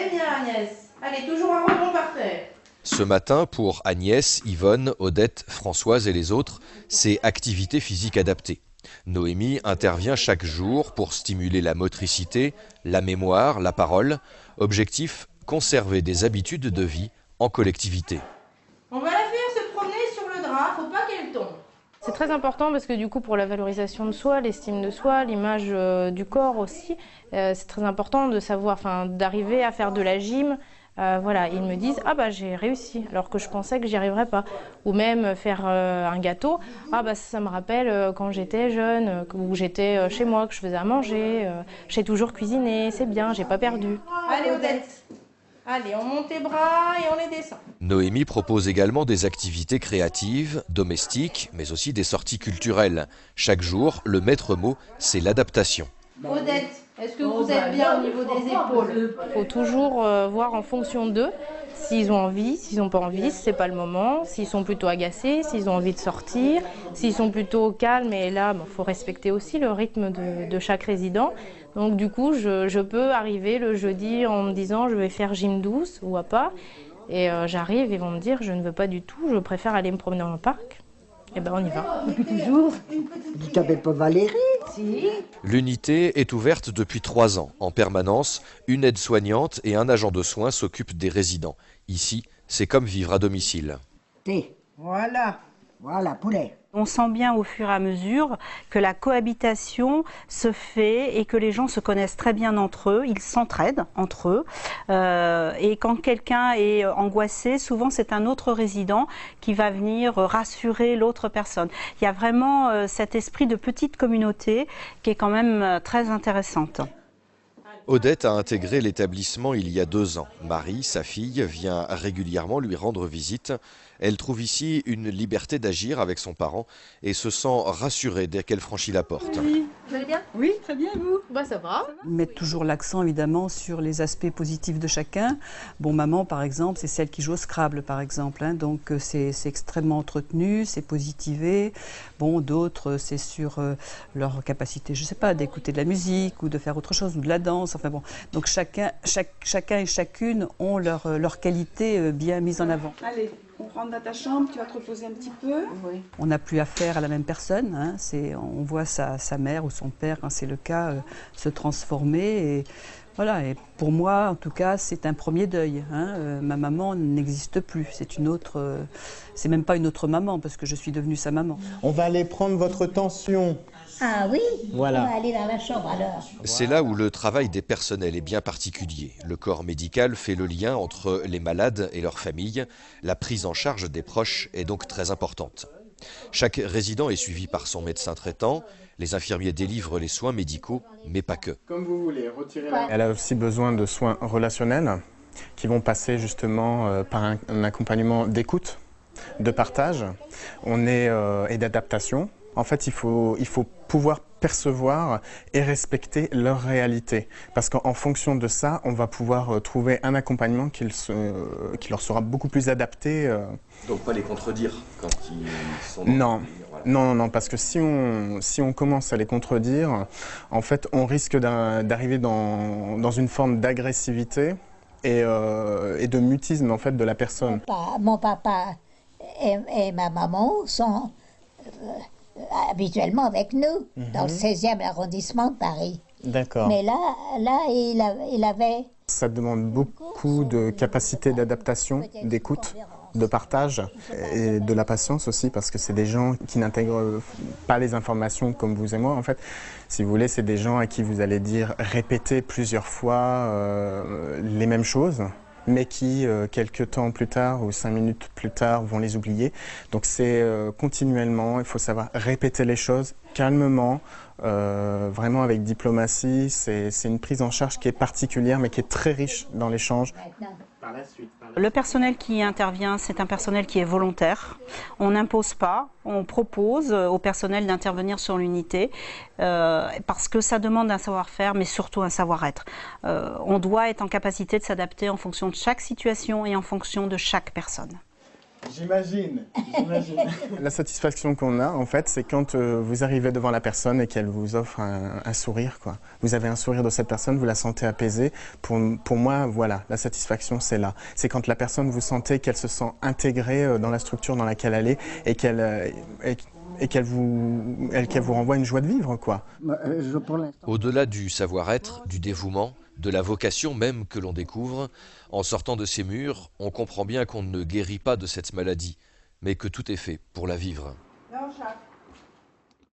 Très bien Agnès. Allez, toujours un rebond par terre. Ce matin, pour Agnès, Yvonne, Odette, Françoise et les autres, c'est activité physique adaptée. Noémie intervient chaque jour pour stimuler la motricité, la mémoire, la parole. Objectif, conserver des habitudes de vie en collectivité. On va la faire se promener sur le drap, faut pas qu'elle tombe. C'est très important parce que du coup pour la valorisation de soi, l'estime de soi, l'image du corps aussi, c'est très important de savoir, d'arriver à faire de la gym. Voilà, ils me disent ah bah j'ai réussi alors que je pensais que j'y arriverais pas. Ou même faire un gâteau, ah bah ça me rappelle quand j'étais jeune, où j'étais chez moi, que je faisais à manger, j'ai toujours cuisiné, c'est bien, j'ai pas perdu. Allez Odette, allez on monte les bras et on les descend. Noémie propose également des activités créatives, domestiques, mais aussi des sorties culturelles. Chaque jour, le maître mot, c'est l'adaptation. Odette, est-ce que vous êtes bien au niveau des épaules? Il faut toujours voir en fonction d'eux, s'ils ont envie, s'ils n'ont pas envie, si ce n'est pas le moment, s'ils sont plutôt agacés, s'ils ont envie de sortir, s'ils sont plutôt calmes. Et là, il faut respecter aussi le rythme de chaque résident. Donc du coup, je peux arriver le jeudi en me disant je vais faire gym douce ou à pas. Et j'arrive, ils vont me dire je ne veux pas du tout, je préfère aller me promener dans le parc. Et ben on y va. Toujours. Tu t'appelles pas Valérie? Si. L'unité est ouverte depuis 3 ans. En permanence, une aide-soignante et un agent de soins s'occupent des résidents. Ici, c'est comme vivre à domicile. Voilà, poulet. On sent bien au fur et à mesure que la cohabitation se fait et que les gens se connaissent très bien entre eux, ils s'entraident entre eux. Et quand quelqu'un est angoissé, souvent c'est un autre résident qui va venir rassurer l'autre personne. Il y a vraiment cet esprit de petite communauté qui est quand même très intéressante. Odette a intégré l'établissement il y a 2 ans. Marie, sa fille, vient régulièrement lui rendre visite. Elle trouve ici une liberté d'agir avec son parent et se sent rassurée dès qu'elle franchit la porte. Oui, vous allez bien? Oui, très bien, vous? Bah ça va. Mettre toujours l'accent évidemment sur les aspects positifs de chacun. Bon, maman par exemple, c'est celle qui joue au Scrabble par exemple, hein, donc c'est extrêmement entretenu, c'est positivé. Bon, d'autres c'est sur leur capacité, je sais pas, d'écouter de la musique ou de faire autre chose ou de la danse. Enfin bon, donc chacun et chacune ont leur qualité bien mise en avant. Allez, on rentre dans ta chambre, tu vas te reposer un petit peu. Oui. On n'a plus affaire à la même personne, hein, on voit sa mère ou son père, quand c'est le cas, se transformer. Et voilà, et pour moi, en tout cas, c'est un premier deuil. Hein. Ma maman n'existe plus, c'est même pas une autre maman, parce que je suis devenue sa maman. On va aller prendre votre tension. Ah oui? Voilà. On va aller dans la chambre alors. C'est là où le travail des personnels est bien particulier. Le corps médical fait le lien entre les malades et leurs familles. La prise en charge des proches est donc très importante. Chaque résident est suivi par son médecin traitant. Les infirmiers délivrent les soins médicaux, mais pas que. Comme vous voulez, retirez la... Elle a aussi besoin de soins relationnels qui vont passer justement par un accompagnement d'écoute, de partage et d'adaptation. En fait, il faut pouvoir percevoir et respecter leur réalité. Parce qu'en fonction de ça, on va pouvoir trouver un accompagnement qui leur sera beaucoup plus adapté. Donc pas les contredire quand ils sont... Non, parce que si on commence à les contredire, en fait, on risque d'arriver dans une forme d'agressivité et de mutisme en fait, de la personne. Mon papa et ma maman sont... habituellement avec nous, dans le 16e arrondissement de Paris. D'accord. Mais là il avait... Ça demande beaucoup de capacité d'adaptation, d'écoute, de partage et de la patience aussi, parce que c'est des gens qui n'intègrent pas les informations comme vous et moi. En fait, si vous voulez, c'est des gens à qui vous allez dire répéter plusieurs fois les mêmes choses, mais qui, quelques temps plus tard ou 5 minutes plus tard, vont les oublier. Donc c'est continuellement, il faut savoir répéter les choses calmement, vraiment avec diplomatie. C'est une prise en charge qui est particulière, mais qui est très riche dans l'échange. Le personnel qui intervient, c'est un personnel qui est volontaire. On n'impose pas, on propose au personnel d'intervenir sur l'unité parce que ça demande un savoir-faire, mais surtout un savoir-être. On doit être en capacité de s'adapter en fonction de chaque situation et en fonction de chaque personne. J'imagine. La satisfaction qu'on a, en fait, c'est quand vous arrivez devant la personne et qu'elle vous offre un sourire, quoi. Vous avez un sourire de cette personne, vous la sentez apaisée. Pour moi, voilà, la satisfaction, c'est là. C'est quand la personne, vous sentez qu'elle se sent intégrée dans la structure dans laquelle elle est et qu'elle vous renvoie une joie de vivre, quoi. Au-delà du savoir-être, du dévouement, de la vocation même que l'on découvre, en sortant de ces murs, on comprend bien qu'on ne guérit pas de cette maladie, mais que tout est fait pour la vivre. Non, chat.